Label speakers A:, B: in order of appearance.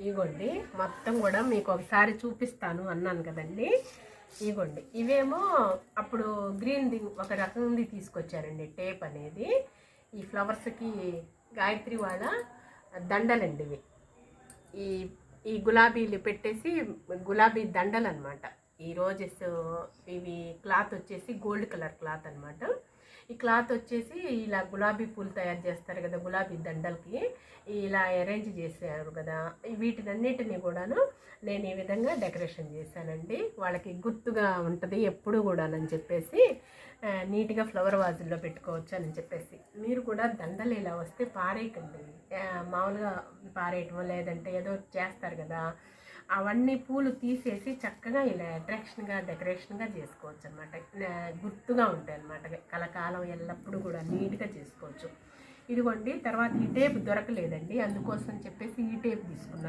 A: ఇగోండి మొత్తం కూడా మీకు ఒకసారి చూపిస్తాను అన్నాను కదండి. ఇగోండి ఇవేమో అప్పుడు గ్రీన్ది ఒక రకంది తీసుకొచ్చారండి టేప్ అనేది. ఈ ఫ్లవర్స్కి గాయత్రి వాళ్ళ దండలండి ఇవి. ఈ ఈ గులాబీలు పెట్టేసి గులాబీ దండలు అనమాట. ఈ రోజెస్ ఇవి క్లాత్ వచ్చేసి గోల్డ్ కలర్ క్లాత్ అనమాట. ఈ క్లాత్ వచ్చేసి ఇలా గులాబీ పూలు తయారు చేస్తారు కదా, గులాబీ దండలకి ఇలా అరేంజ్ చేశారు కదా. వీటినన్నిటిని కూడాను నేను ఈ విధంగా డెకరేషన్ చేశానండి. వాళ్ళకి గుర్తుగా ఉంటుంది ఎప్పుడు కూడానని చెప్పేసి నీట్గా ఫ్లవర్ వాజుల్లో పెట్టుకోవచ్చు అని చెప్పేసి. మీరు కూడా దండలు ఇలా వస్తే పారేయకండి, మామూలుగా పారేయటం లేదంటే ఏదో చేస్తారు కదా, అవన్నీ పూలు తీసేసి చక్కగా ఇలా అట్రాక్షన్గా డెకరేషన్గా చేసుకోవచ్చు అనమాట. గుర్తుగా ఉంటాయి అన్నమాట, కలకాలం ఎల్లప్పుడూ కూడా నీట్గా చేసుకోవచ్చు. ఇదిగోండి తర్వాత ఈ టేప్ దొరకలేదండి, అందుకోసం చెప్పేసి ఈ టేప్ తీసుకున్నాను.